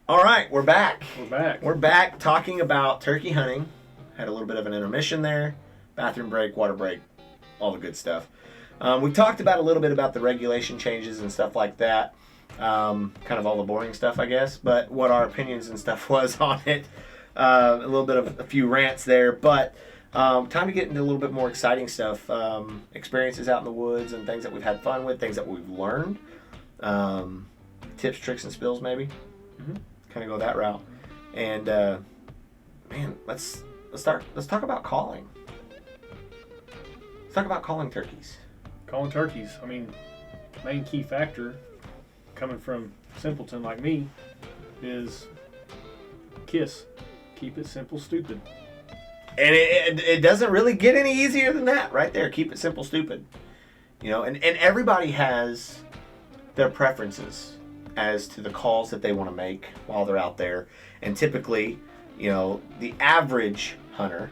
All right, we're back. We're back. We're back talking about turkey hunting. Had a little bit of an intermission there. Bathroom break, water break, all the good stuff. We talked about a little bit about the regulation changes and stuff like that. Kind of all the boring stuff, I guess. But what our opinions and stuff was on it. A little bit of a few rants there. But time to get into a little bit more exciting stuff. Experiences out in the woods and things that we've had fun with, things that we've learned. Tips, tricks, and spills maybe. Mm-hmm. Kind of go that route. And man, let's talk about calling. Let's talk about calling turkeys. Calling turkeys. I mean, main key factor coming from simpleton like me is KISS. Keep it simple, stupid. And it doesn't really get any easier than that right there. Keep it simple, stupid. You know, and everybody has their preferences as to the calls that they want to make while they're out there. And typically, you know, the average hunter,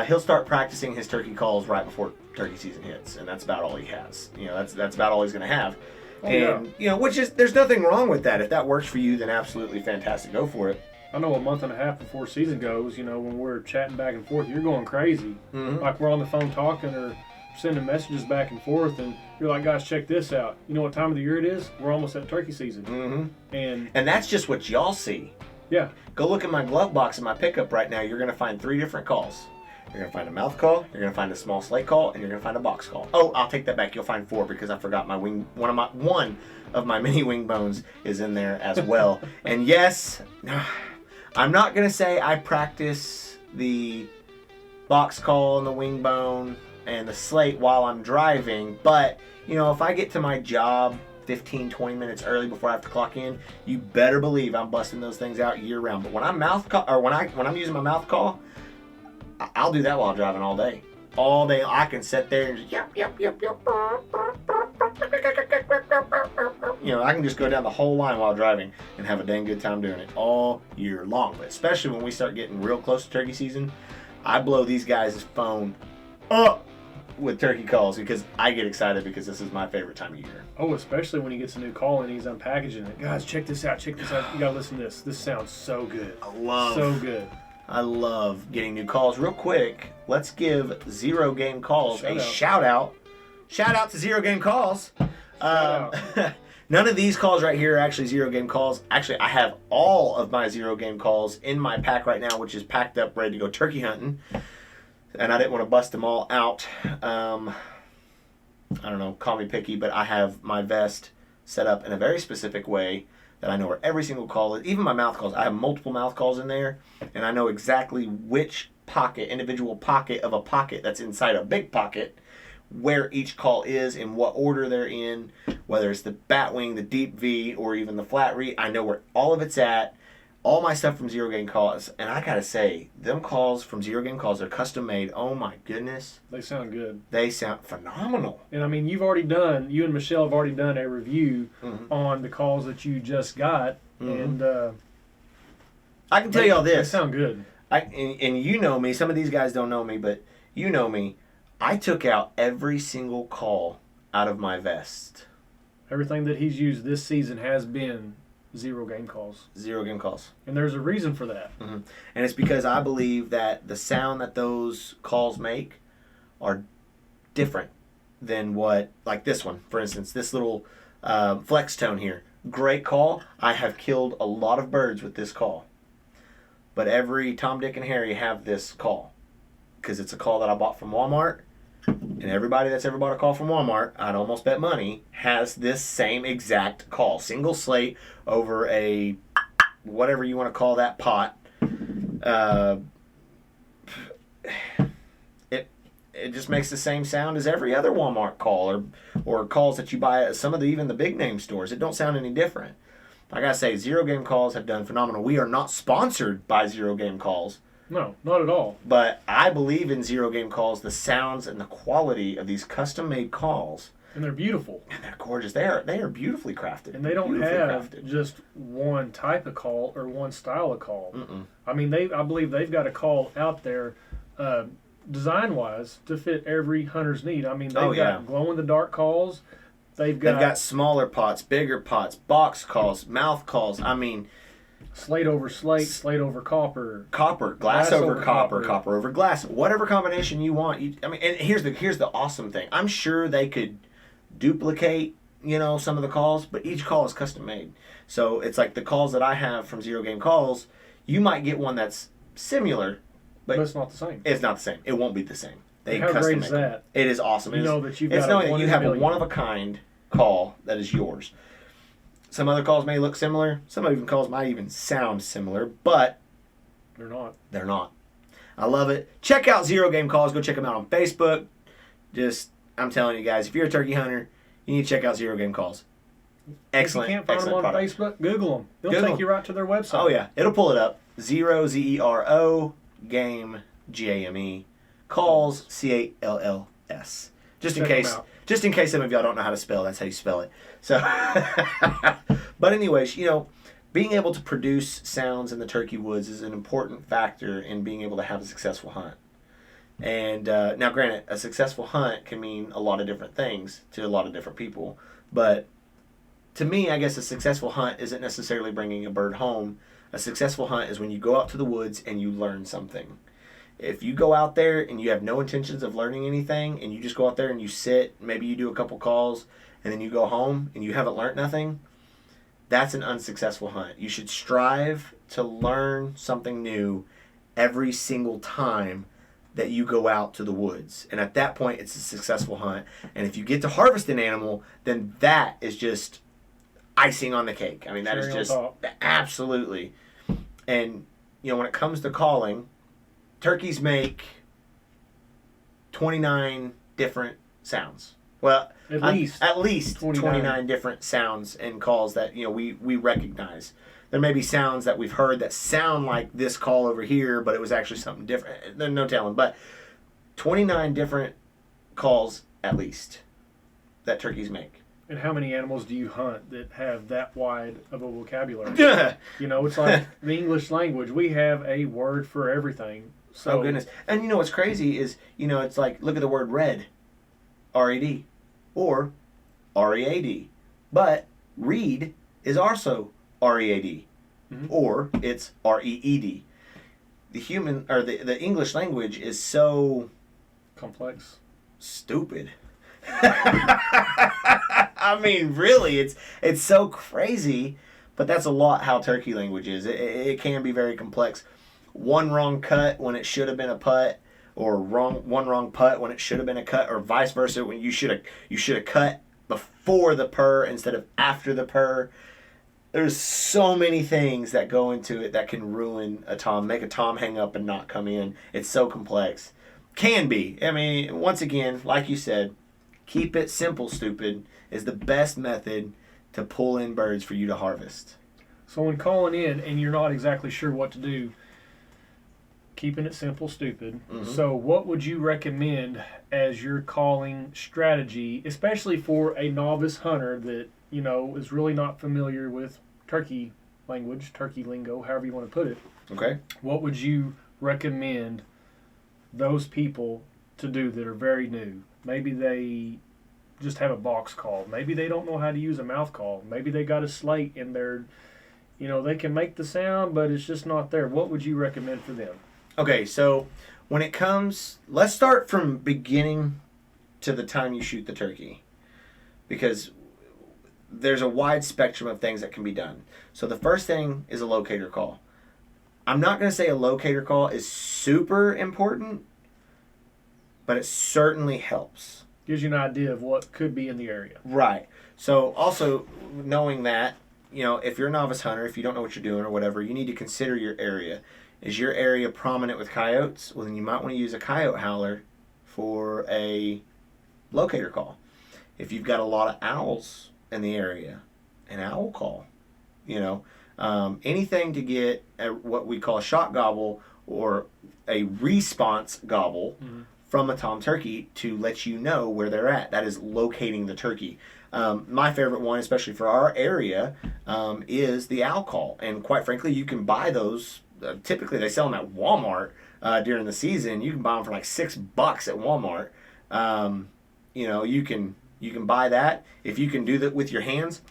he'll start practicing his turkey calls right before turkey season hits, and that's about all he has. You know, that's about all he's going to have. You know, which is, there's nothing wrong with that. If that works for you, then absolutely fantastic. Go for it. I know a month and a half before season goes, you know, when we're chatting back and forth, you're going crazy. Mm-hmm. Like we're on the phone talking or sending messages back and forth, and you're like, guys, check this out. You know what time of the year it is? We're almost at turkey season. Mm-hmm. And that's just what y'all see. Yeah. Go look in my glove box in my pickup right now. You're going to find 3 different calls. You're going to find a mouth call, you're going to find a small slate call, and you're going to find a box call. Oh, I'll take that back. You'll find 4 because I forgot my wing. One of my mini wing bones is in there as well. And yes, I'm not going to say I practice the box call and the wing bone and the slate while I'm driving, but you know, if I get to my job 15, 20 minutes early before I have to clock in, you better believe I'm busting those things out year round. But when I'm when I'm using my mouth call, I'll do that while I'm driving all day. All day I can sit there and just, yep. You know, I can just go down the whole line while driving and have a dang good time doing it all year long. But especially when we start getting real close to turkey season, I blow these guys' phone up with turkey calls because I get excited because this is my favorite time of year. Oh, especially when he gets a new call and he's unpackaging it. Guys, check this out. You gotta listen to this. This sounds so good. I love getting new calls. Real quick, let's give Zero Game Calls a shout out. Shout out to Zero Game Calls. None of these calls right here are actually Zero Game Calls. Actually, I have all of my Zero Game Calls in my pack right now, which is packed up, ready to go turkey hunting. And I didn't want to bust them all out. I don't know, call me picky, but I have my vest set up in a very specific way that I know where every single call is. Even my mouth calls. I have multiple mouth calls in there, and I know exactly which individual pocket of a pocket that's inside a big pocket, where each call is, in what order they're in, whether it's the bat wing, the deep V, or even the flat reed. I know where all of it's at. All my stuff from Zero Game Calls, and I gotta say, them calls from Zero Game Calls are custom made. Oh my goodness. They sound good. They sound phenomenal. And I mean, you and Michelle have already done a review on the calls that you just got, and I can tell you all this. They sound good. And you know me, some of these guys don't know me, but you know me. I took out every single call out of my vest. Everything that he's used this season has been Zero Game Calls. Zero Game Calls. And there's a reason for that. Mm-hmm. And it's because I believe that the sound that those calls make are different than what, like this one, for instance, this little flex tone here. Great call. I have killed a lot of birds with this call. But every Tom, Dick, and Harry have this call because it's a call that I bought from Walmart. And everybody that's ever bought a call from Walmart, I'd almost bet money, has this same exact call. Single slate over a, whatever you want to call that pot. It just makes the same sound as every other Walmart call or calls that you buy at some of even the big name stores. It don't sound any different. I gotta say, Zero Game Calls have done phenomenal. We are not sponsored by Zero Game Calls. No, not at all. But I believe in Zero Game Calls, the sounds and the quality of these custom-made calls. And they're beautiful. And they're gorgeous. They are beautifully crafted. And they don't have just one type of call or one style of call. Mm-mm. I mean, I believe they've got a call out there, design-wise, to fit every hunter's need. I mean, they've got glow-in-the-dark calls. They've got smaller pots, bigger pots, box calls, mouth calls. I mean, Slate over slate, slate over copper. Copper, glass over copper, copper over glass, whatever combination you want. And here's the awesome thing. I'm sure they could duplicate, some of the calls, but each call is custom made. So it's like the calls that I have from Zero Game Calls, you might get one that's similar, but it's not the same. It's not the same. It won't be the same. How great is that? It is awesome. That you've got it's knowing that you have a one-of-a-kind call that is yours. Some other calls may look similar. Some even calls might even sound similar, but they're not. They're not. I love it. Check out Zero Game Calls. Go check them out on Facebook. I'm telling you guys, if you're a turkey hunter, you need to check out Zero Game Calls. Excellent. If you can't find them on product. Facebook, Google them. They'll take you right to their website. Oh yeah, it'll pull it up. Zero Game Game Calls CALLS. Just in case some of y'all don't know how to spell, that's how you spell it. So, but anyways, being able to produce sounds in the turkey woods is an important factor in being able to have a successful hunt. And now, granted, a successful hunt can mean a lot of different things to a lot of different people. But to me, I guess a successful hunt isn't necessarily bringing a bird home. A successful hunt is when you go out to the woods and you learn something. If you go out there and you have no intentions of learning anything, and you just go out there and you sit, maybe you do a couple calls, and then you go home and you haven't learned nothing, that's an unsuccessful hunt. You should strive to learn something new every single time that you go out to the woods. And at that point, it's a successful hunt. And if you get to harvest an animal, then that is just icing on the cake. I mean, that is just absolutely. And, when it comes to calling, turkeys make 29 different sounds. Well, at least 29 different sounds and calls that we recognize. There may be sounds that we've heard that sound like this call over here, but it was actually something different. There's no telling. But 29 different calls at least that turkeys make. And how many animals do you hunt that have that wide of a vocabulary? It's like the English language. We have a word for everything. So, oh, goodness. And what's crazy is, it's like, look at the word red. R-E-D. Or R-E-A-D. But read is also R-E-A-D. Mm-hmm. Or it's R-E-E-D. The English language is so... complex. Stupid. I mean, really, it's so crazy, but that's a lot how turkey language is. It can be very complex. One wrong cut when it should have been a putt, or one wrong putt when it should have been a cut, or vice versa when you should have cut before the purr instead of after the purr. There's so many things that go into it that can ruin a tom, make a tom hang up and not come in. It's so complex. Can be. I mean, once again, like you said, keep it simple, stupid, is the best method to pull in birds for you to harvest. So when calling in and you're not exactly sure what to do, keeping it simple, stupid. Mm-hmm. So what would you recommend as your calling strategy, especially for a novice hunter that, is really not familiar with turkey language, turkey lingo, however you want to put it? Okay. What would you recommend those people to do that are very new? Maybe they just have a box call. Maybe they don't know how to use a mouth call. Maybe they got a slate and they're, they can make the sound, but it's just not there. What would you recommend for them? Okay, so when it comes, let's start from beginning to the time you shoot the turkey, because there's a wide spectrum of things that can be done. So the first thing is a locator call. I'm not going to say a locator call is super important, but it certainly helps. Gives you an idea of what could be in the area. Right. So also knowing that, if you're a novice hunter, if you don't know what you're doing or whatever, you need to consider your area. Is your area prominent with coyotes? Well, then you might want to use a coyote howler for a locator call. If you've got a lot of owls in the area, an owl call. Anything to get what we call a shot gobble or a response gobble from a tom turkey to let you know where they're at. That is locating the turkey. My favorite one, especially for our area, is the owl call. And quite frankly, you can buy those. Typically, they sell them at Walmart during the season. You can buy them for like $6 at Walmart. You can buy that. If you can do that with your hands,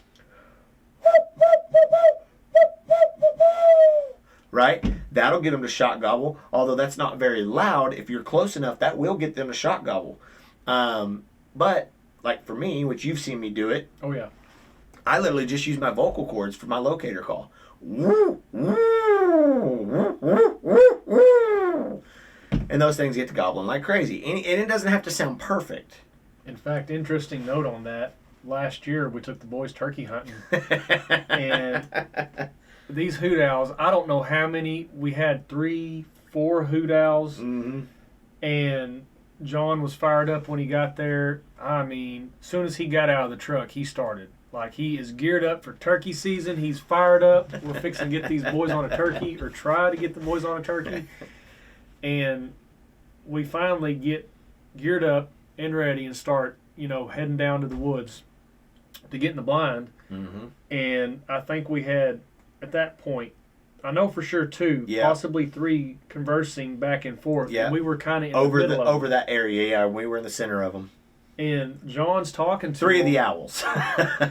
right? That'll get them to shot gobble. Although that's not very loud. If you're close enough, that will get them to shot gobble. But like for me, which you've seen me do it. Oh yeah. I literally just use my vocal cords for my locator call. And those things get to gobbling like crazy. And it doesn't have to sound perfect. In fact, interesting note on that. Last year, we took the boys turkey hunting. And these hoot owls, I don't know how many. We had 3, 4 hoot owls. Mm-hmm. And John was fired up when he got there. I mean, as soon as he got out of the truck, he started. Like, he is geared up for turkey season. He's fired up. We're fixing to get these boys on a turkey, or try to get the boys on a turkey. And we finally get geared up and ready and start, heading down to the woods to get in the blind. Mm-hmm. And I think we had, at that point, I know for sure 2, possibly 3 conversing back and forth. Yeah. And we were kind of in over the middle of over that area. Yeah, we were in the center of them. And John's talking to 3 them, of the owls.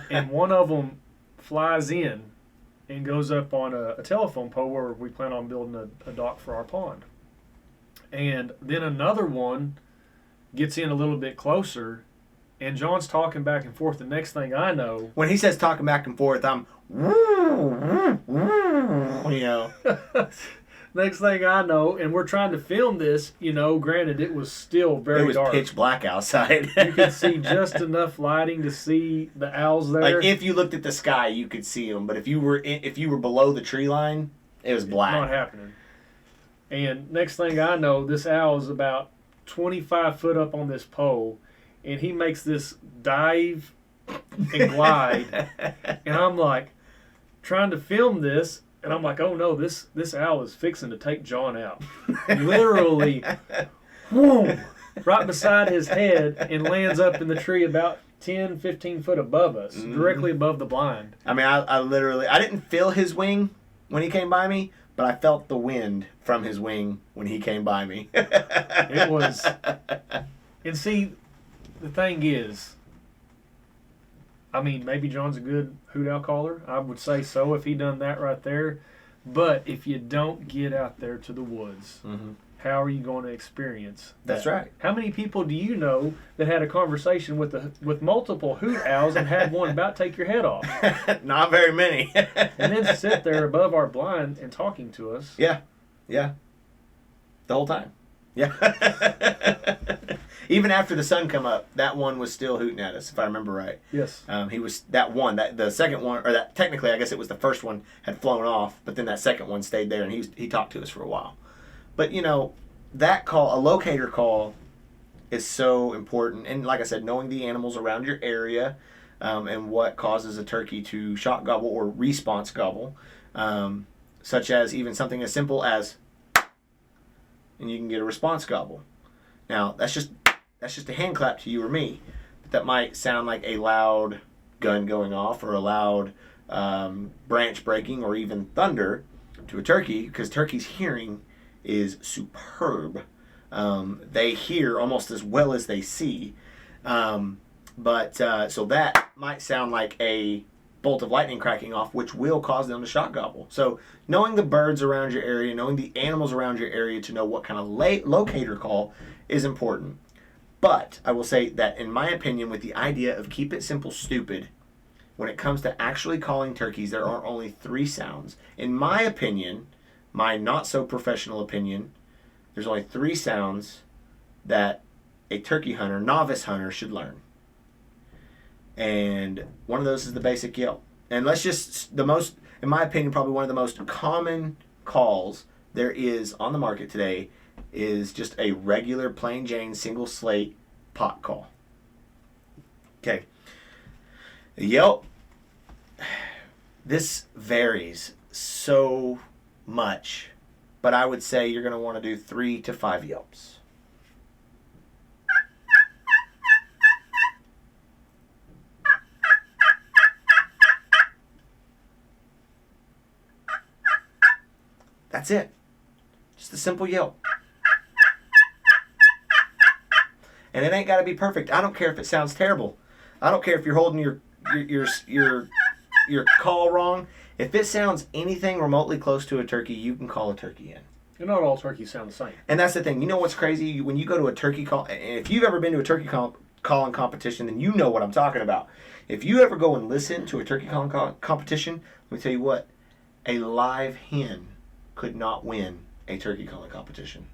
and one of them flies in and goes up on a telephone pole where we plan on building a dock for our pond. And then another one gets in a little bit closer, and John's talking back and forth. The next thing I know, when he says talking back and forth, I'm, next thing I know, and we're trying to film this, granted it was still very dark. It was pitch black outside. You could see just enough lighting to see the owls there. Like if you looked at the sky, you could see them, but if you were below the tree line, it was black. Not happening. And next thing I know, this owl is about 25 foot up on this pole, and he makes this dive and glide. And I'm like, trying to film this, and I'm like, oh no, this owl is fixing to take John out. Literally, whoom, right beside his head, and lands up in the tree about 10, 15 foot above us, directly above the blind. I mean, I literally, I didn't feel his wing when he came by me, but I felt the wind from his wing when he came by me. It was, and see, the thing is, I mean, maybe John's a good hoot owl caller. I would say so if he done that right there. But if you don't get out there to the woods, how are you going to experience that? That's right. How many people do you know that had a conversation with multiple hoot owls and had one about take your head off? Not very many. And then sit there above our blind and talking to us. Yeah. The whole time. Yeah. Even after the sun come up, that one was still hooting at us, if I remember right. Yes. He was the second one, or that technically I guess it was the first one had flown off, but then that second one stayed there and he talked to us for a while. But that call, a locator call, is so important. And like I said, knowing the animals around your area, and what causes a turkey to shot gobble or response gobble, such as even something as simple as, and you can get a response gobble. Now that's just a hand clap to you or me. But that might sound like a loud gun going off or a loud branch breaking or even thunder to a turkey, because turkey's hearing is superb. They hear almost as well as they see. So that might sound like a bolt of lightning cracking off, which will cause them to shot gobble. So knowing the birds around your area, knowing the animals around your area to know what kind of locator call is important. But I will say that, in my opinion, with the idea of keep it simple, stupid, when it comes to actually calling turkeys, there are only 3 sounds. In my opinion, my not so professional opinion, there's only 3 sounds that a turkey hunter, novice hunter, should learn. And one of those is the basic yelp. And in my opinion, probably one of the most common calls there is on the market today is just a regular plain Jane single slate pot call. Okay. The yelp, this varies so much, but I would say you're going to want to do 3 to 5 yelps. That's it. Just a simple yelp. And it ain't got to be perfect. I don't care if it sounds terrible. I don't care if you're holding your your call wrong, if it sounds anything remotely close to a turkey, you can call a turkey in. And not all turkeys sound the same. And that's the thing. You know what's crazy? When you go to a turkey call, and if you've ever been to a turkey calling competition, then you know what I'm talking about. If you ever go and listen to a turkey calling competition, let me tell you what, a live hen could not win a turkey calling competition.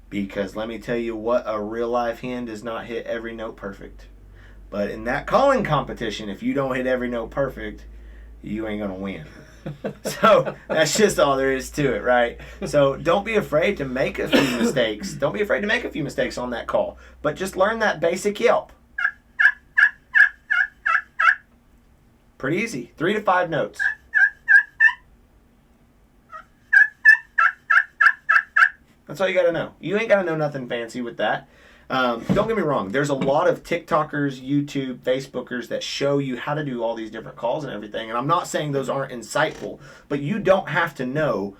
Because let me tell you what, a real live hen does not hit every note perfect. But in that calling competition, if you don't hit every note perfect, you ain't going to win. So that's just all there is to it, right? So don't be afraid to make a few mistakes. Don't be afraid to make a few mistakes on that call. But just learn that basic yelp. Pretty easy. 3 to 5 notes. That's all you got to know. You ain't got to know nothing fancy with that. Don't get me wrong. There's a lot of TikTokers, YouTube, Facebookers that show you how to do all these different calls and everything. And I'm not saying those aren't insightful, but you don't have to know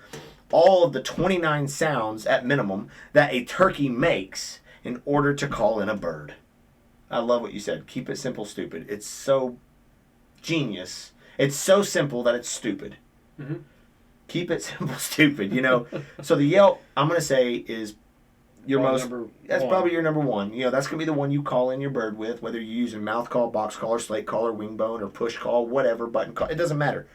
all of the 29 sounds at minimum that a turkey makes in order to call in a bird. I love what you said. Keep it simple, stupid. It's so genius. It's so simple that it's stupid. Mm-hmm. Keep it simple, stupid. You know. So the yelp, I'm gonna say, is your probably your number one. You know, that's gonna be the one you call in your bird with, whether you're using mouth call, box call, or slate call, or wing bone, or push call, whatever, button call. It doesn't matter.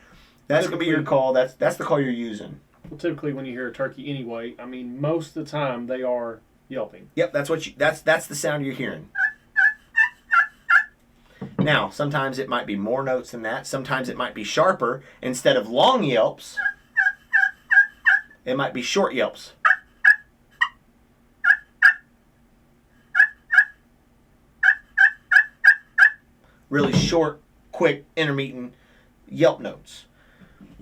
That's gonna be your call. That's the call you're using. Well, typically when you hear a turkey anyway, I mean, most of the time they are yelping. Yep, that's what that's the sound you're hearing. Now, sometimes it might be more notes than that. Sometimes it might be sharper. Instead of long yelps, it might be short yelps. Really short, quick, intermittent yelp notes,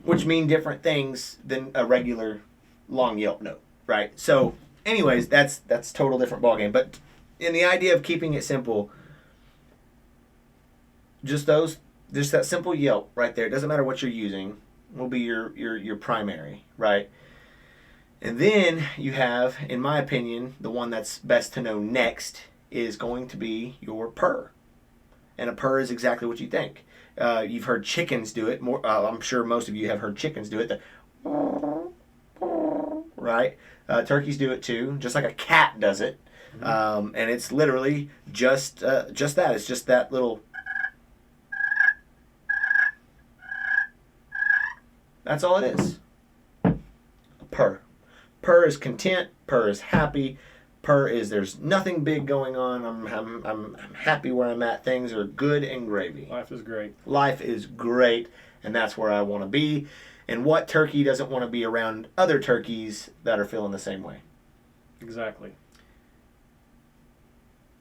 which mean different things than a regular long yelp note, right? So, anyways, that's total different ballgame. But in the idea of keeping it simple, just that simple yelp right there. It doesn't matter what you're using, will be your primary, right? And then you have, in my opinion, the one that's best to know next is going to be your purr. And a purr is exactly what you think. You've heard chickens do it. I'm sure most of you have heard chickens do it. Right? Turkeys do it too, just like a cat does it. And it's literally just that. It's just that little. That's all it is. A purr. Purr is content. Purr is happy. Purr is there's nothing big going on. I'm happy where I'm at. Things are good and gravy. Life is great. Life is great, and that's where I want to be. And what turkey doesn't want to be around other turkeys that are feeling the same way? Exactly.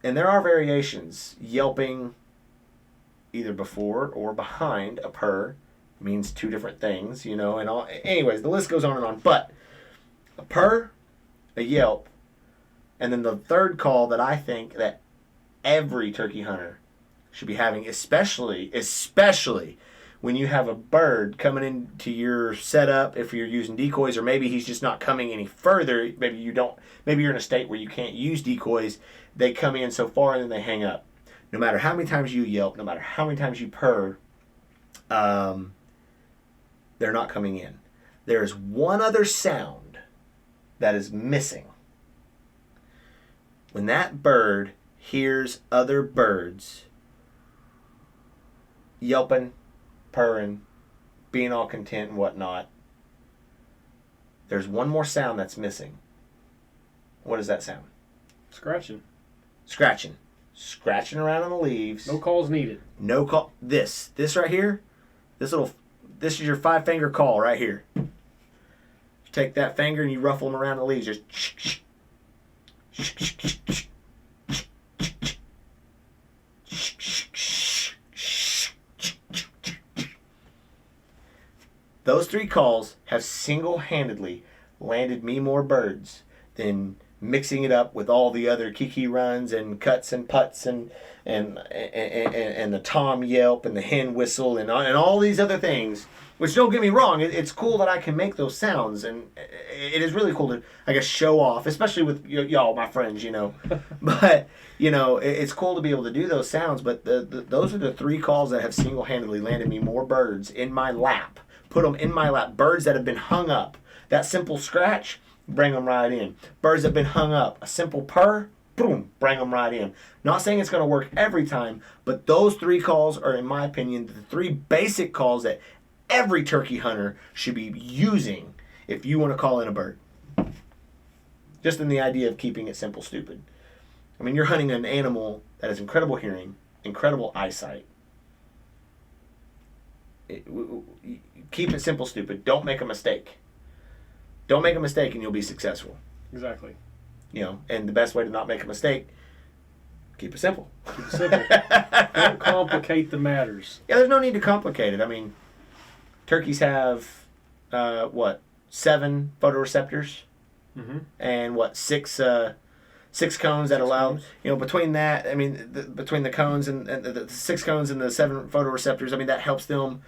And there are variations. Yelping either before or behind a purr means two different things, you know. And all. Anyways, the list goes on and on. But a purr, a yelp, and then the third call that I think that every turkey hunter should be having, especially when you have a bird coming into your setup, if you're using decoys, or maybe he's just not coming any further. Maybe you're in a state where you can't use decoys. They come in so far and then they hang up. No matter how many times you yelp, no matter how many times you purr, they're not coming in. There is one other sound that is missing. When that bird hears other birds yelping, purring, being all content and whatnot, there's one more sound that's missing. What is that sound? Scratching. Scratching. Scratching around on the leaves. No calls needed. No call. This right here, this is your 5-finger call right here. You take that finger and you ruffle them around the leaves. Just those 3 calls have single-handedly landed me more birds than mixing it up with all the other kiki runs and cuts and putts and the tom yelp and the hen whistle and all these other things. Which, don't get me wrong, it's cool that I can make those sounds, and it is really cool to, I guess, show off, especially with y'all, my friends, But, it's cool to be able to do those sounds, but those are the 3 calls that have single-handedly landed me more birds in my lap. Put them in my lap. Birds that have been hung up. That simple scratch, bring them right in. Birds that have been hung up. A simple purr, boom, bring them right in. Not saying it's going to work every time, but those 3 calls are, in my opinion, the 3 basic calls that every turkey hunter should be using if you want to call in a bird. Just in the idea of keeping it simple, stupid. I mean, you're hunting an animal that has incredible hearing, incredible eyesight. Keep it simple, stupid. Don't make a mistake. Don't make a mistake and you'll be successful. Exactly. And the best way to not make a mistake, keep it simple. Keep it simple. Don't complicate the matters. Yeah, there's no need to complicate it. I mean, turkeys have, 7 photoreceptors? Mm-hmm. And 6 cones that allow, between that, I mean, between the cones and the 6 cones and the 7 photoreceptors, I mean, that helps them,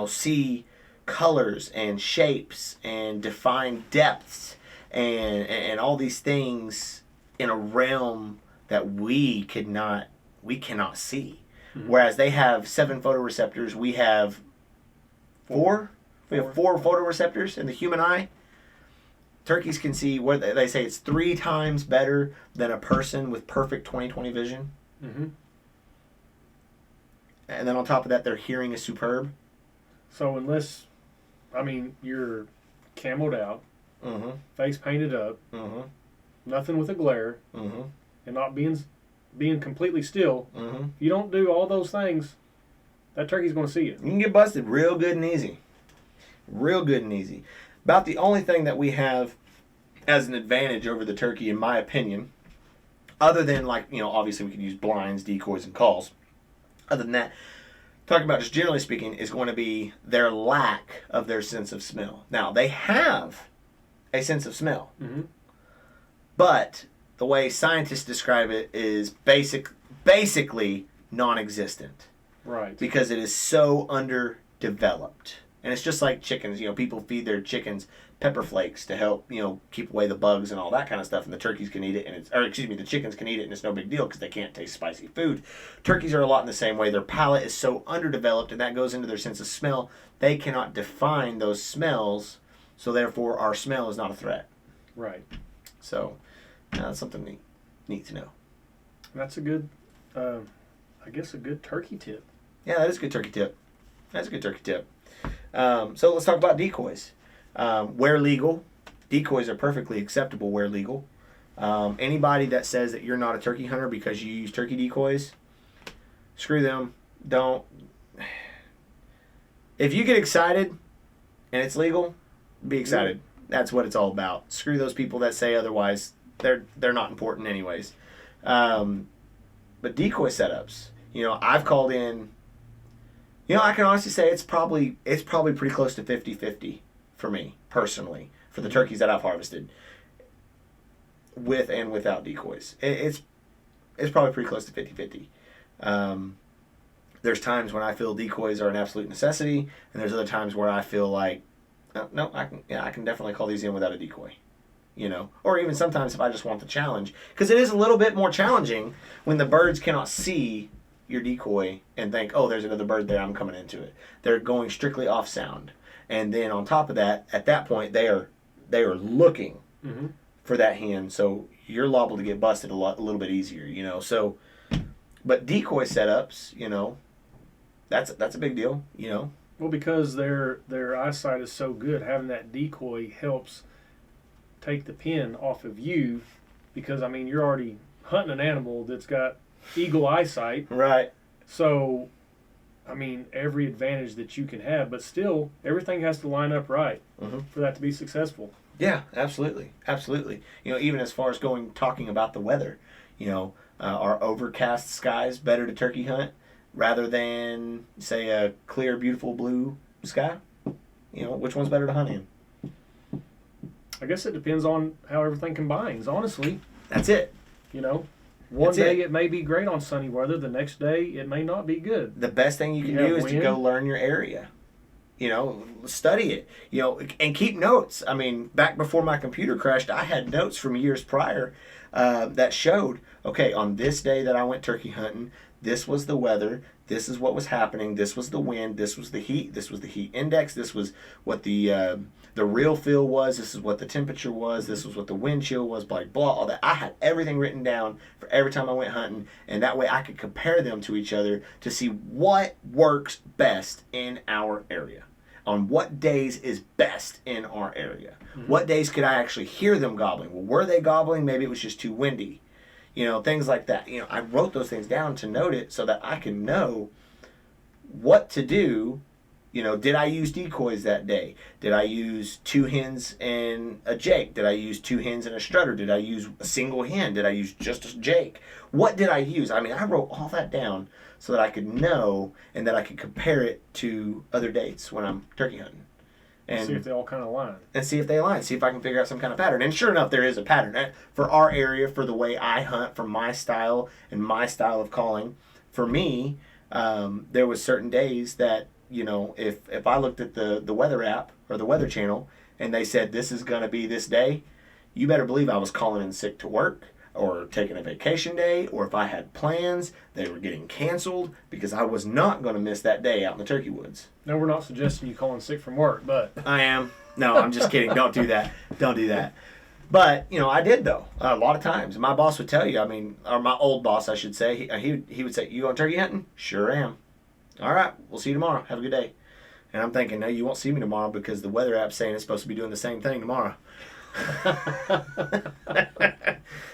see colors and shapes and define depths and all these things in a realm that we cannot see. Mm-hmm. Whereas they have 7 photoreceptors, we have 4. We have 4 photoreceptors in the human eye. Turkeys can see, what they say, it's 3 times better than a person with perfect 20/20 vision. Mm-hmm. And then on top of that, their hearing is superb. So unless, you're camoed out, mm-hmm. face painted up, mm-hmm. nothing with a glare, mm-hmm. and not being completely still, mm-hmm. you don't do all those things, that turkey's going to see you. You can get busted real good and easy. Real good and easy. About the only thing that we have as an advantage over the turkey, in my opinion, other than, obviously we could use blinds, decoys, and calls. Other than that, talking about just generally speaking, is going to be their lack of their sense of smell. Now, they have a sense of smell. Mm-hmm. But the way scientists describe it is basically non-existent. Right. Because it is so underdeveloped. And it's just like chickens. People feed their chickens pepper flakes to help, keep away the bugs and all that kind of stuff. And the turkeys can eat it, the chickens can eat it, and it's no big deal because they can't taste spicy food. Turkeys are a lot in the same way. Their palate is so underdeveloped, and that goes into their sense of smell. They cannot define those smells, so therefore our smell is not a threat. Right. So that's something neat to know. That's a good, a good turkey tip. Yeah, that is a good turkey tip. So let's talk about decoys. Where legal, decoys are perfectly acceptable where legal. Anybody that says that you're not a turkey hunter because you use turkey decoys, screw them. Don't. If you get excited and it's legal, be excited. That's what it's all about. Screw those people that say otherwise. They're not important anyways. But decoy setups, I've called in. I can honestly say it's probably pretty close to 50-50 for me, personally, for the turkeys that I've harvested, with and without decoys. It's probably pretty close to 50-50. There's times when I feel decoys are an absolute necessity, and there's other times where I feel like, no, I can definitely call these in without a decoy. Or even sometimes if I just want the challenge, because it is a little bit more challenging when the birds cannot see your decoy and think, oh, there's another bird there, I'm coming into it. They're going strictly off sound. And then on top of that, at that point, they are looking mm-hmm. for that hen, so you're liable to get busted a little bit easier, So, but decoy setups, that's a big deal, Well, because their eyesight is so good, having that decoy helps take the pin off of you, because you're already hunting an animal that's got eagle eyesight. Right. So, every advantage that you can have, but still, everything has to line up right mm-hmm. for that to be successful. Yeah, absolutely. Even as far as talking about the weather, are overcast skies better to turkey hunt rather than, say, a clear, beautiful blue sky? Which one's better to hunt in? I guess it depends on how everything combines, honestly. That's it. One day it may be great on sunny weather. The next day it may not be good. The best thing you can do is to go learn your area. You know, study it. You know, and keep notes. I mean, back before my computer crashed, I had notes from years prior that showed, okay, on this day that I went turkey hunting, this was the weather. This is what was happening. This was the wind. This was the heat. This was the heat index. This was what the real feel was. This is what the temperature was. This was what the wind chill was. Blah, blah, all that. I had everything written down for every time I went hunting, and that way I could compare them to each other to see what works best in our area. On what days is best in our area. Mm-hmm. What days could I actually hear them gobbling? Well, were they gobbling? Maybe it was just too windy. You know, things like that. You know, I wrote those things down to note it so that I can know what to do. You know, did I use decoys that day? Did I use 2 hens and a jake? Did I use 2 hens and a strutter? Did I use a single hen? Did I use just a jake? What did I use? I mean, I wrote all that down so that I could know and that I could compare it to other dates when I'm turkey hunting. And see if they all kind of align. And see if they align. See if I can figure out some kind of pattern. And sure enough, there is a pattern. For our area, for the way I hunt, for my style and my style of calling, for me, there was certain days that, you know, if I looked at the weather app or the weather channel and they said this is going to be this day, you better believe I was calling in sick to work or taking a vacation day, or if I had plans, they were getting canceled because I was not going to miss that day out in the turkey woods. No, we're not suggesting you calling sick from work, but... I am. No, I'm just kidding. Don't do that. Don't do that. But, you know, I did, though, a lot of times. My boss would tell you, I mean, or my old boss, I should say, he would say, you going turkey hunting? Sure am. All right, we'll see you tomorrow. Have a good day. And I'm thinking, no, you won't see me tomorrow because the weather app's saying it's supposed to be doing the same thing tomorrow.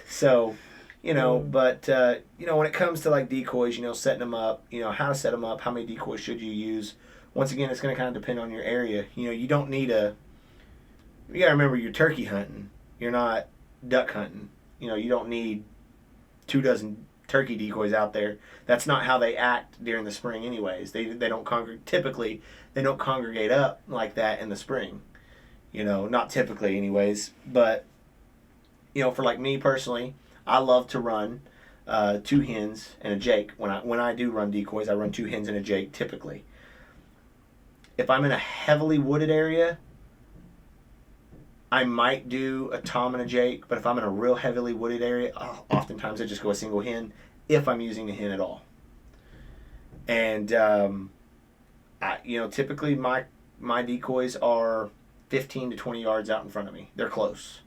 So, you know, but, you know, when it comes to like decoys, you know, setting them up, you know, how to set them up, how many decoys should you use? Once again, it's going to kind of depend on your area. You know, you don't need you got to remember you're turkey hunting. You're not duck hunting. You know, you don't need 24 turkey decoys out there. That's not how they act during the spring anyways. They don't typically they don't congregate up like that in the spring. You know, not typically anyways, but you know, for like me personally, I love to run 2 hens and a jake. When I do run decoys, I run 2 hens and a jake typically. If I'm in a heavily wooded area, I might do a tom and a jake, but if I'm in a real heavily wooded area, oftentimes I just go a single hen if I'm using a hen at all. And you know, typically my decoys are 15 to 20 yards out in front of me. They're close.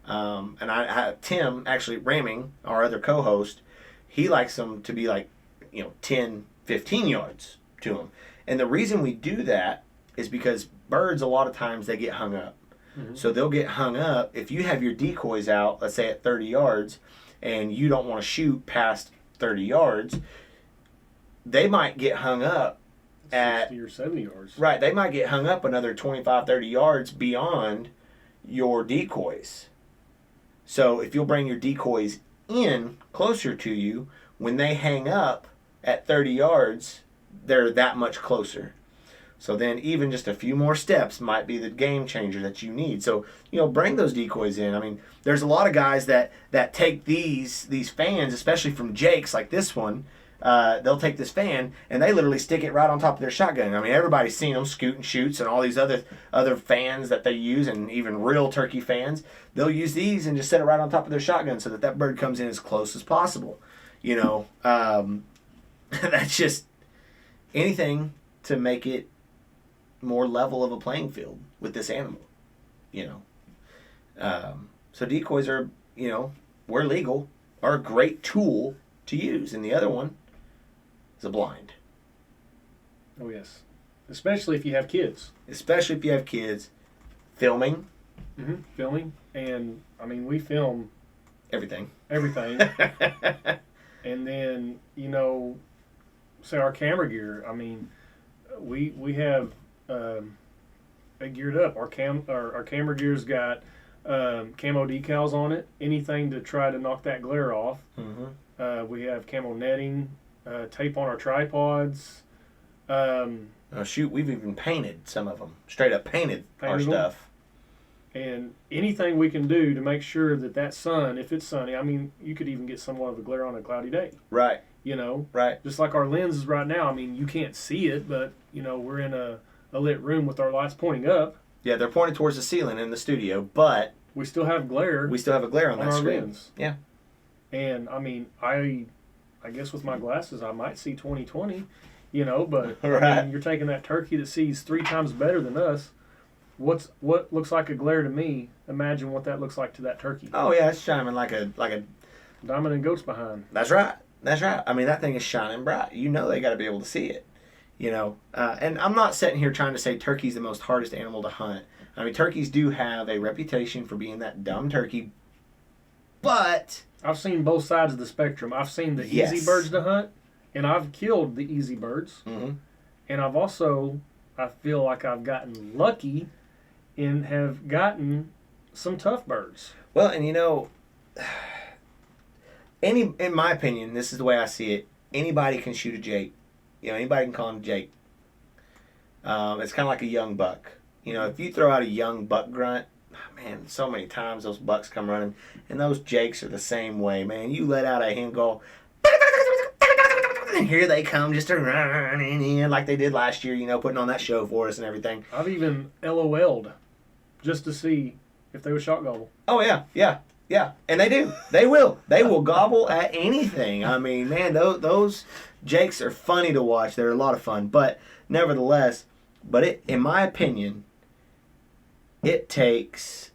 And I have Tim, actually Ramming, our other co-host, he likes them to be like, you know, 10, 15 yards to him. And the reason we do that is because birds, a lot of times, they get hung up. Mm-hmm. So they'll get hung up. If you have your decoys out, let's say at 30 yards, and you don't want to shoot past 30 yards, they might get hung up at 60 or 70 yards. Right, they might get hung up another 25, 30 yards beyond your decoys. So if you'll bring your decoys in closer to you, when they hang up at 30 yards, they're that much closer. So then even just a few more steps might be the game changer that you need. So, you know, bring those decoys in. I mean, there's a lot of guys that take these fans, especially from jakes like this one. They'll take this fan and they literally stick it right on top of their shotgun. I mean, everybody's seen them, Scoot and Shoots and all these other fans that they use, and even real turkey fans. They'll use these and just set it right on top of their shotgun so that bird comes in as close as possible. You know, that's just anything to make it more level of a playing field with this animal, you know. So decoys are, you know, where legal, are a great tool to use. And the other one is a blind. Oh, yes. Especially if you have kids. Especially if you have kids. Filming. Mm-hmm. Filming. And, I mean, we film everything. And then, you know, say our camera gear, I mean, we have it geared up. Our camera gear's got camo decals on it. Anything to try to knock that glare off. Mm-hmm. We have camo netting, tape on our tripods. Shoot, we've even painted some of them. Straight up painted our stuff. And anything we can do to make sure that sun, if it's sunny, I mean, you could even get somewhat of a glare on a cloudy day. Right. You know? Right. Just like our lenses right now. I mean, you can't see it, but, you know, we're in a lit room with our lights pointing up. Yeah, they're pointed towards the ceiling in the studio, but we still have glare. We still have a glare on that our screen. Lens. Yeah. And, I mean, I guess with my glasses, I might see 20/20, you know, but right. I mean, you're taking that turkey that sees 3 times better than us. What looks like a glare to me? Imagine what that looks like to that turkey. Oh yeah, it's shining like a diamond and goats behind. That's right. That's right. I mean, that thing is shining bright. You know they got to be able to see it. You know, and I'm not sitting here trying to say turkey's the most hardest animal to hunt. I mean, turkeys do have a reputation for being that dumb turkey, but I've seen both sides of the spectrum. I've seen the yes. easy birds to hunt, and I've killed the easy birds, and I've also, I feel like I've gotten lucky and have gotten some tough birds. Well, and you know, in my opinion, this is the way I see it. Anybody can shoot a jake. You know, anybody can call him Jake. It's kind of like a young buck. You know, if you throw out a young buck grunt, man, so many times those bucks come running, and those jakes are the same way, man. You let out a hen go, and here they come just running in like they did last year, you know, putting on that show for us and everything. I've even LOL'd just to see if they would shot gobble. Oh, yeah, yeah. Yeah, and they do. They will. They will gobble at anything. I mean, man, those jakes are funny to watch. They're a lot of fun. But nevertheless, in my opinion, it takes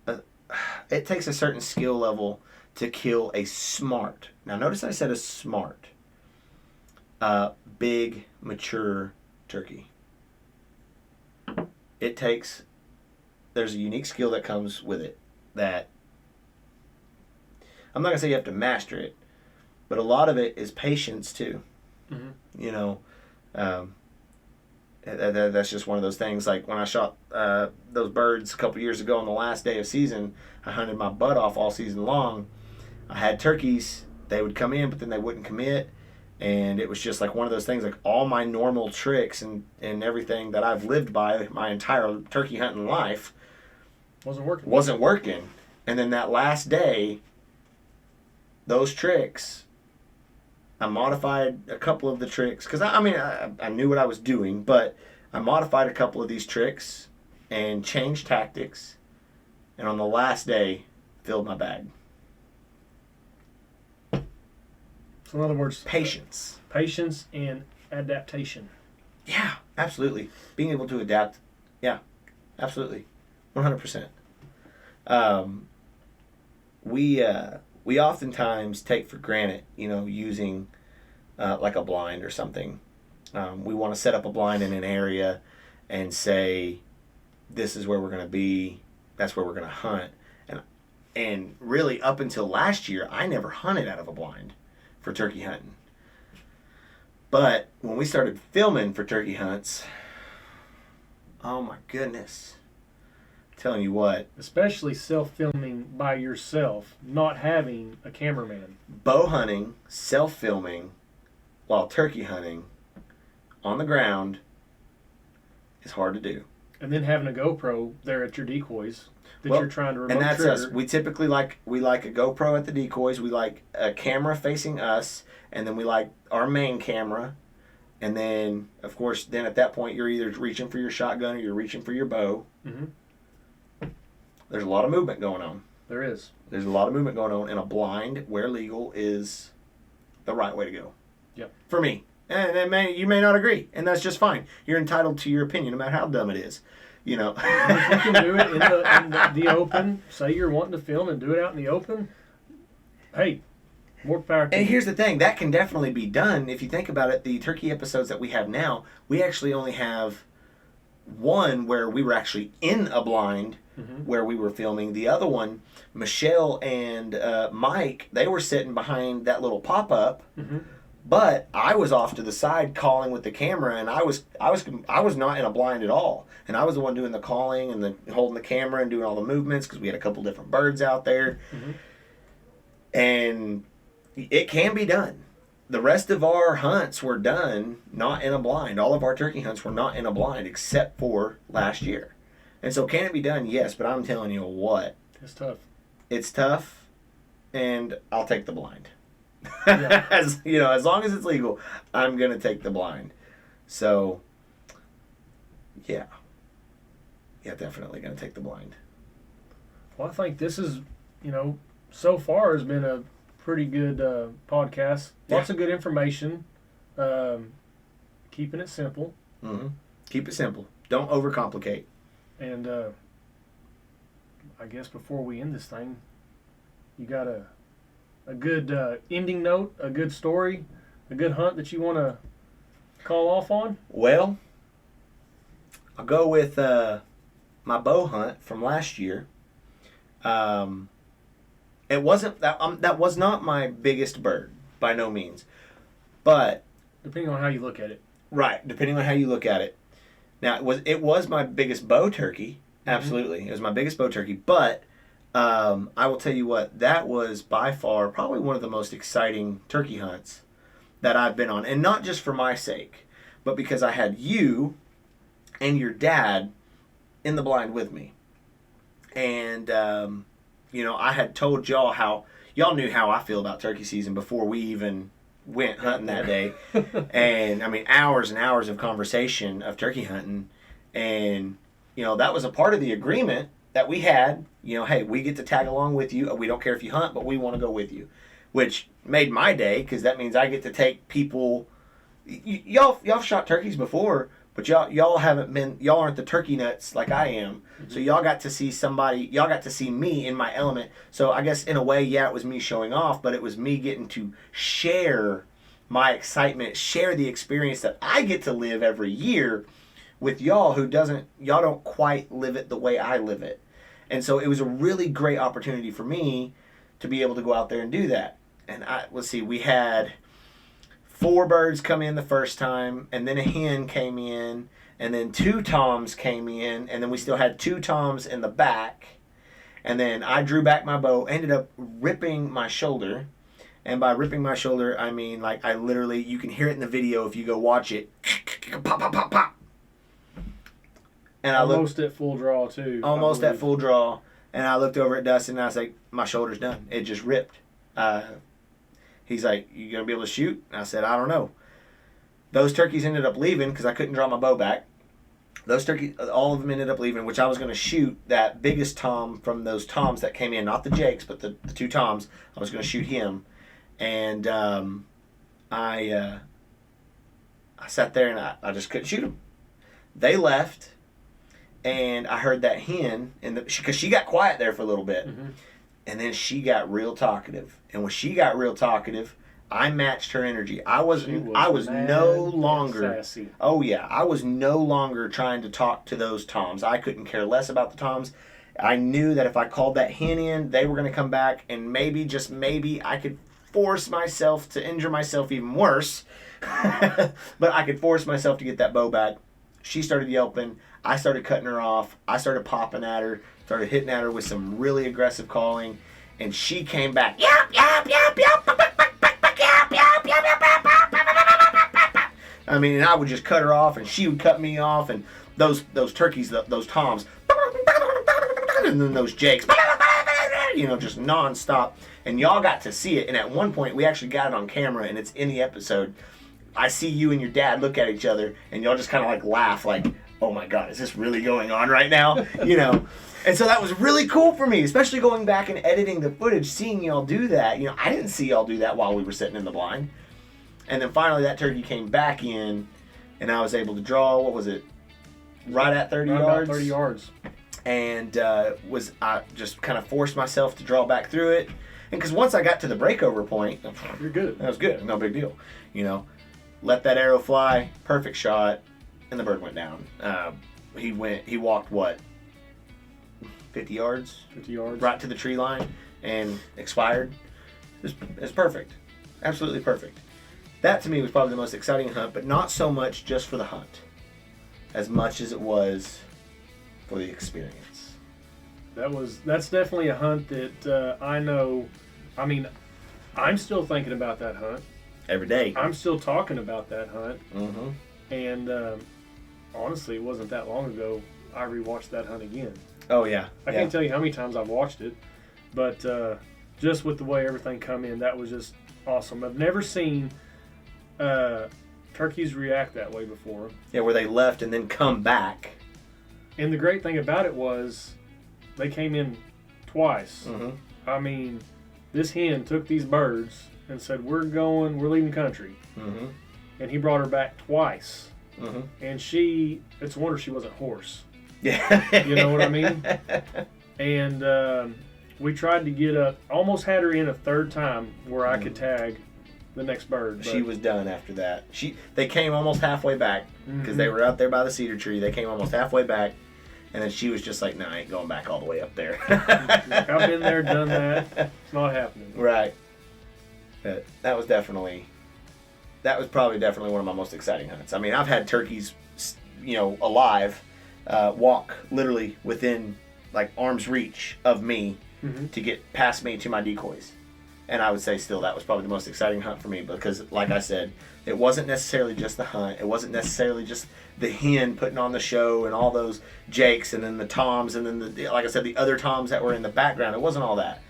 a certain skill level to kill a smart. Now, notice I said a smart, big, mature turkey. There's a unique skill that comes with it. That I'm not gonna say you have to master it, but a lot of it is patience too. You know, that's just one of those things. Like when I shot those birds a couple years ago on the last day of season, I hunted my butt off all season long. I had turkeys; they would come in, but then they wouldn't commit, and it was just like one of those things. Like all my normal tricks and everything that I've lived by my entire turkey hunting life. Wasn't working. And then that last day, those tricks, I modified a couple of the tricks. Because, I knew what I was doing. But I modified a couple of these tricks and changed tactics. And on the last day, filled my bag. So in other words, patience. Patience and adaptation. Yeah, absolutely. Being able to adapt. Yeah, absolutely. 100%. We oftentimes take for granted, you know, using like a blind or something. We want to set up a blind in an area and say, this is where we're going to be. That's where we're going to hunt. And really, up until last year, I never hunted out of a blind for turkey hunting. But when we started filming for turkey hunts, oh my goodness. Telling you what, especially self-filming by yourself, not having a cameraman. Bow hunting, self-filming, while turkey hunting on the ground is hard to do. And then having a GoPro there at your decoys that you're trying to remote and that's trigger. us. We typically like a GoPro at the decoys. We like a camera facing us, and then we like our main camera. And then, of course, then at that point, you're either reaching for your shotgun or you're reaching for your bow. Mm-hmm. There's a lot of movement going on. There is. There's a lot of movement going on, and a blind, where legal, is the right way to go. Yep. For me. And you may not agree, and that's just fine. You're entitled to your opinion, no matter how dumb it is. You know. If you can do it in the open, say you're wanting to film and do it out in the open, hey, more power to you. And here's the thing, that can definitely be done. If you think about it, the turkey episodes that we have now, we actually only have one where we were actually in a blind, where we were filming. The other one, Michelle and Mike, they were sitting behind that little pop-up, but I was off to the side calling with the camera, and I was not in a blind at all. And I was the one doing the calling and holding the camera and doing all the movements because we had a couple different birds out there. And it can be done. The rest of our hunts were done not in a blind. All of our turkey hunts were not in a blind except for last year. And so can it be done? Yes, but I'm telling you what. It's tough. It's tough, and I'll take the blind. Yeah. As long as it's legal, I'm going to take the blind. So, yeah. Yeah, definitely going to take the blind. Well, I think this is, so far has been a pretty good podcast. Lots of good information. Keeping it simple. Mm-hmm. Keep it simple. Don't overcomplicate. And I guess before we end this thing, you got a good ending note, a good story, a good hunt that you want to call off on? Well, I'll go with my bow hunt from last year. It wasn't that was not my biggest bird by no means, but depending on how you look at it. Right, depending on how you look at it. Now it was my biggest bow turkey. Absolutely, Mm-hmm. It was my biggest bow turkey. But I will tell you what, that was by far probably one of the most exciting turkey hunts that I've been on, and not just for my sake, but because I had you and your dad in the blind with me, and I had told y'all how y'all knew how I feel about turkey season before we even went hunting that day. And I mean, hours and hours of conversation of turkey hunting, and that was a part of the agreement that we had. Hey, we get to tag along with you. We don't care if you hunt, but we want to go with you, which made my day, because that means I get to take people. Y'all shot turkeys before, but y'all aren't the turkey nuts like I am. So y'all got to see me in my element. So I guess in a way, yeah, it was me showing off, but it was me getting to share my excitement, share the experience that I get to live every year with y'all y'all don't quite live it the way I live it. And so it was a really great opportunity for me to be able to go out there and do that. And we had 4 birds come in the first time, and then a hen came in, and then 2 toms came in, and then we still had 2 toms in the back. And then I drew back my bow, ended up ripping my shoulder. And by ripping my shoulder, I mean, like, I literally, you can hear it in the video if you go watch it. Pop, pop, pop, pop. And almost at full draw, too. Almost at full draw. And I looked over at Dustin, and I was like, my shoulder's done. It just ripped. He's like, you going to be able to shoot? And I said, I don't know. Those turkeys ended up leaving because I couldn't draw my bow back. Those turkeys, all of them ended up leaving, which I was going to shoot that biggest tom from those toms that came in. Not the jakes, but the 2 toms. I was going to shoot him. And I sat there, and I just couldn't shoot him. They left. And I heard that hen, because she got quiet there for a little bit. Mm-hmm. And then she got real talkative. And when she got real talkative, I matched her energy. I was no longer sassy. Oh yeah, I was no longer trying to talk to those toms. I couldn't care less about the toms. I knew that if I called that hen in, they were going to come back, and maybe, just maybe, I could force myself to injure myself even worse. But I could force myself to get that bow back. She started yelping. I started cutting her off. I started popping at her, started hitting at her with some really aggressive calling, and she came back. Yap, yap, yap, yap, yap, yap, yap. I mean, and I would just cut her off, and she would cut me off, and those turkeys, those toms, and then those jakes, just nonstop. And y'all got to see it. And at one point, we actually got it on camera, and it's in the episode. I see you and your dad look at each other, and y'all just kind of like laugh, like, oh my God, is this really going on right now? And so that was really cool for me, especially going back and editing the footage, seeing y'all do that. I didn't see y'all do that while we were sitting in the blind. And then finally that turkey came back in, and I was able to draw, what was it? Right at 30 yards? About 30 yards. And I just kind of forced myself to draw back through it. And because once I got to the breakover point, you're good. That was good. No big deal. Let that arrow fly, perfect shot, and the bird went down. He walked, what, 50 yards? 50 yards. Right to the tree line and expired. It's perfect. Absolutely perfect. That to me was probably the most exciting hunt, but not so much just for the hunt, as much as it was for the experience. That's definitely a hunt that I know. I mean, I'm still thinking about that hunt. Every day. I'm still talking about that hunt. Mm-hmm. And honestly, it wasn't that long ago I rewatched that hunt again. Oh yeah. I can't tell you how many times I've watched it, but just with the way everything come in, that was just awesome. I've never seen turkeys react that way before. Yeah, where they left and then come back. And the great thing about it was they came in twice. Mm-hmm. I mean, this hen took these birds and said, we're leaving the country. Mm-hmm. And he brought her back twice. Mm-hmm. And it's a wonder she wasn't hoarse. Yeah. You know what I mean? And we tried to get almost had her in a third time where I could tag the next bird. She was done after that. They came almost halfway back because they were out there by the cedar tree. They came almost halfway back, and then she was just like, "No, I ain't going back all the way up there." I've been there, done that. It's not happening. Right. But that was probably definitely one of my most exciting hunts. I mean, I've had turkeys, alive, walk literally within like arm's reach of me to get past me to my decoys. And I would say still that was probably the most exciting hunt for me because, like I said, it wasn't necessarily just the hunt. It wasn't necessarily just the hen putting on the show and all those jakes and then the toms and then like I said, the other toms that were in the background. It wasn't all that.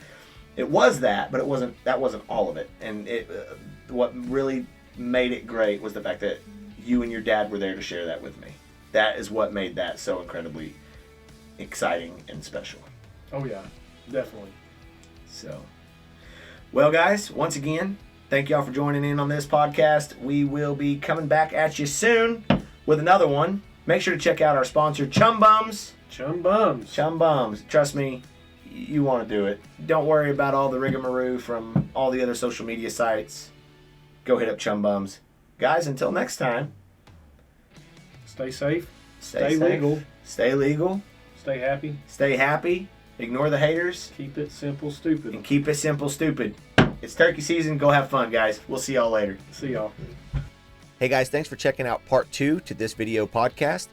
It was that, but that wasn't all of it. And what really made it great was the fact that you and your dad were there to share that with me. That is what made that so incredibly exciting and special. Oh yeah, definitely. So, well guys, once again, thank y'all for joining in on this podcast. We will be coming back at you soon with another one. Make sure to check out our sponsor, Chum Bums. Chum Bums. Chum Bums. Trust me, you want to do it. Don't worry about all the rigmarole from all the other social media sites. Go hit up Chum Bums. Guys, until next time. Stay safe. Stay safe. Legal. Stay legal. Stay happy. Stay happy. Ignore the haters. Keep it simple, stupid. And keep it simple, stupid. It's turkey season. Go have fun, guys. We'll see y'all later. See y'all. Hey guys, thanks for checking out part 2 to this video podcast.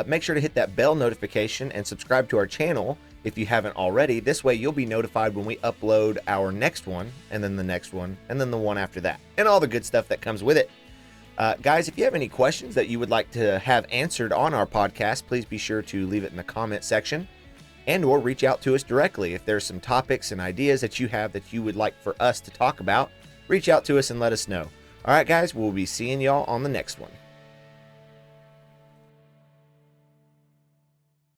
Make sure to hit that bell notification and subscribe to our channel if you haven't already. This way you'll be notified when we upload our next one, and then the next one, and then the one after that, and all the good stuff that comes with it. Guys, if you have any questions that you would like to have answered on our podcast, please be sure to leave it in the comment section and or reach out to us directly. If there's some topics and ideas that you have that you would like for us to talk about, reach out to us and let us know. All right, guys, we'll be seeing y'all on the next one.